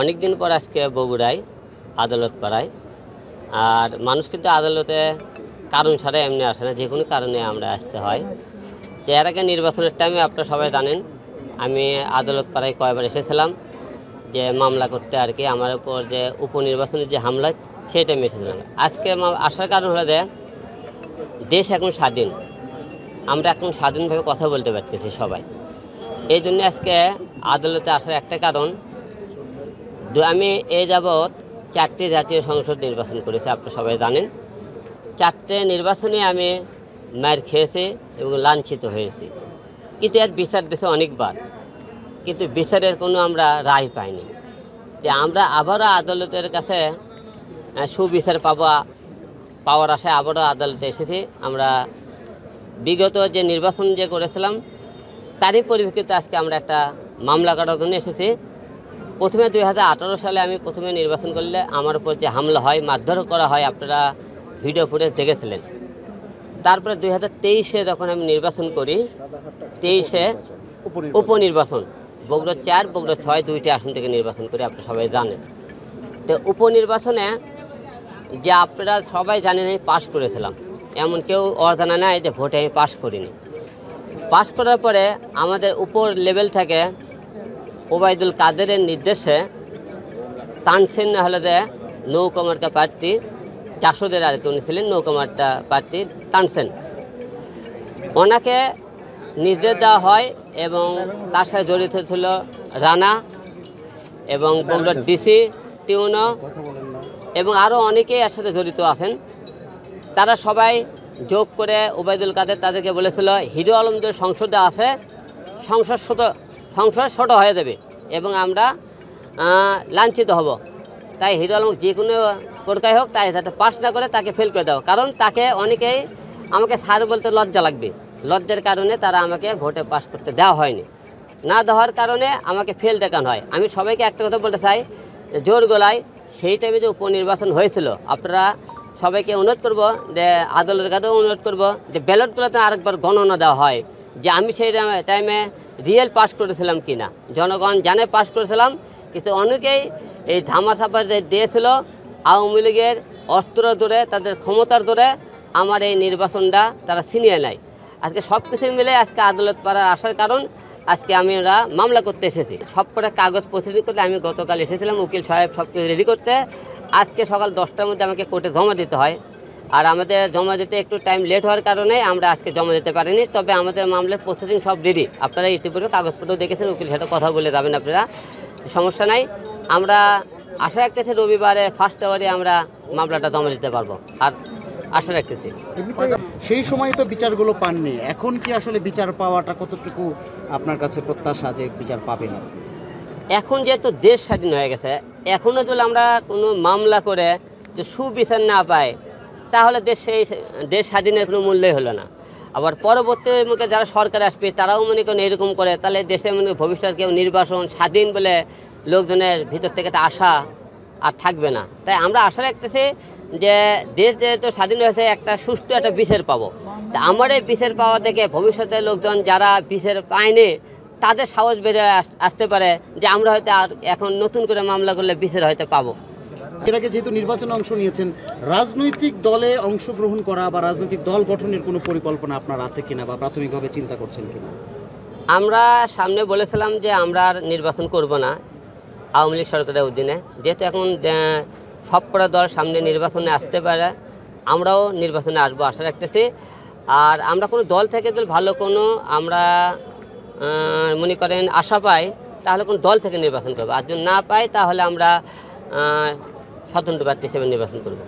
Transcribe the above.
অনেক দিন পর আজকে বগুড়ায় আদালত পাড়ায়। আর মানুষ কিন্তু আদালতে কারণ ছাড়া এমনি আসে না, যে কোনো কারণে আমরা আসতে হয়। তো এর আগে নির্বাচনের টাইমে আপনারা সবাই জানেন আমি আদালত পাড়ায় কয়েকবার এসেছিলাম যে মামলা করতে আর কি, আমার উপর যে উপনির্বাচনের যে হামলা সেই টাইমে এসেছিলাম। আজকে আসার কারণ হলো যে দেশ এখন স্বাধীন, আমরা এখন স্বাধীনভাবে কথা বলতে পারতেছি সবাই। এই জন্য আজকে আদালতে আসার একটা কারণ, আমি এই যাবৎ 4টি জাতীয় সংসদ নির্বাচন করেছি, আপনারা সবাই জানেন। 4টে নির্বাচনে আমি মার খেয়েছি এবং লাঞ্ছিত হয়েছি, কিন্তু এর বিচার দিয়েছে অনেকবার, কিন্তু বিচারের কোনো আমরা রায় পাইনি। যে আমরা আবারও আদালতের কাছে সুবিচার পাওয়ার আশায় আবারও আদালতে এসেছি। আমরা বিগত যে নির্বাচন যে করেছিলাম তারই পরিপ্রেক্ষিতে আজকে আমরা একটা মামলা করার জন্য এসেছি। প্রথমে 2018 সালে আমি প্রথমে নির্বাচন করলে আমার উপর যে হামলা হয়, মারধর করা হয়, আপনারা ভিডিও ফুটেজ দেখেছিলেন। তারপরে 2023-এ যখন আমি নির্বাচন করি, 23-এ উপনির্বাচন বগুড়া 4, বগুড়া 6 দুইটি আসন থেকে নির্বাচন করি, আপনারা সবাই জানেন। তো উপনির্বাচনে যে আপনারা সবাই জানেন আমি পাশ করেছিলাম, এমন কেউ অজানা নাই যে ভোটে আমি পাশ করিনি। পাশ করার পরে আমাদের উপর লেভেল থেকে ওবায়দুল কাদেরের নির্দেশে তানসেন হলে যে নৌকামার্কা প্রার্থী 400-দের আর কি, উনি ছিলেন নৌকামার্কা প্রার্থী তানসেন, ওনাকে নির্দেশ দেওয়া হয় এবং তার সাথে জড়িত ছিল রানা এবং বগুড়ার ডিসি টিউনো এবং আরও অনেকেই এর সাথে জড়িত আছেন। তারা সবাই যোগ করে ওবায়দুল কাদের তাদেরকে বলেছিল হিরো আলম যে সংসদে আছে সংসদ ছোট হয়ে যাবে এবং আমরা লাঞ্ছিত হব, তাই হিরো আলম যে কোনো প্রকার হোক তাই যাতে পাস না করে তাকে ফেল করে দাও, কারণ তাকে অনেকেই আমাকে স্যার বলতে লজ্জা লাগবে, লজ্জার কারণে তারা আমাকে ভোটে পাস করতে দেওয়া হয়নি। না দেওয়ার কারণে আমাকে ফেল দেখানো হয়। আমি সবাইকে একটা কথা বলতে চাই, জোর গলায় সেই টাইমে যে উপনির্বাচন হয়েছিল, আপনারা সবাইকে অনুরোধ করব যে আদালতের কাছেও অনুরোধ করব যে ব্যালটগুলোতে আরেকবার গণনা দেওয়া হয় যে আমি সেই টাইমে রিয়েল পাস করেছিলাম কি না। জনগণ জানে পাস করেছিলাম, কিন্তু অনেকেই এই ধামাচাপা দিয়েছিল আওয়ামী লীগের অস্ত্র ধরে, তাদের ক্ষমতার ধরে আমার এই নির্বাচনটা তারা ছিনিয়ে নেয়। আজকে সব কিছু মিলে আজকে আদালত পাড়ার আসার কারণ আজকে আমরা মামলা করতে এসেছি। সব কটা কাগজ প্রসিডিং করতে আমি গতকাল এসেছিলাম, উকিল সাহেব সব কিছু রেডি করতে। আজকে সকাল 10টার মধ্যে আমাকে কোর্টে জমা দিতে হয়, আর আমাদের জমা দিতে একটু টাইম লেট হওয়ার কারণে আমরা আজকে জমা দিতে পারিনি। তবে আমাদের মামলার প্রসেসিং সব রেডি, আপনারা ইতিপূর্বে কাগজপত্র দেখেছেন, উকিল সাথে কথা বলে যাবেন আপনারা, সমস্যা নাই। আমরা আশা রাখতেছি রবিবারে ফার্স্ট আওয়ারে আমরা মামলাটা জমা দিতে পারবো, আর আশা রাখতেছি। সেই সময় তো বিচারগুলো পাননি, এখন কি আসলে বিচার পাওয়াটা কতটুকু আপনার কাছে প্রত্যাশা যে বিচার পাবেন? এখন যেহেতু দেশ স্বাধীন হয়ে গেছে, এখনও যদি আমরা কোনো মামলা করে যে সুবিচার না পাই, তাহলে দেশ স্বাধীনের কোনো মূল্যই হলো না। আবার পরবর্তী মুখে যারা সরকার আসবে তারাও মনে করেন এরকম করে, তাহলে দেশে মনে ভবিষ্যৎ কেউ নির্বাচন স্বাধীন বলে লোকজনের ভিতর থেকে একটা আশা আর থাকবে না। তাই আমরা আশা রাখতেছি যে দেশ যেহেতু স্বাধীন হয়েছে, একটা সুষ্ঠু একটা বিচার পাবো। তা আমার এই বিচার পাওয়া থেকে ভবিষ্যতে লোকজন যারা বিচার পায়নি তাদের সাহস বেড়ে আসতে পারে যে আমরা হয়তো আর এখন নতুন করে মামলা করলে বিচার হয়তো পাবো। এর আগে যেহেতু নির্বাচনে অংশ নিয়েছেন, রাজনৈতিক দলে অংশগ্রহণ করা বা রাজনৈতিক দল গঠনের কোনো পরিকল্পনা আপনার আছে কিনা বা প্রাথমিকভাবে চিন্তা করছেন কিনা? আমরা সামনে বলেছিলাম যে আমরা আর নির্বাচন করব না আওয়ামী লীগ সরকারের অধীনে, যেহেতু এখন সবকটা দল সামনে নির্বাচনে আসতে পারে, আমরাও নির্বাচনে আসবো আশা রাখতেছি। আর আমরা কোনো দল থেকে যদি ভালো কোনো আমরা মনে করেন আশা পাই, তাহলে কোনো দল থেকে নির্বাচন করবো, আর যদি না পাই তাহলে আমরা স্বতন্ত্র প্রার্থী হিসেবে নির্বাচন করব।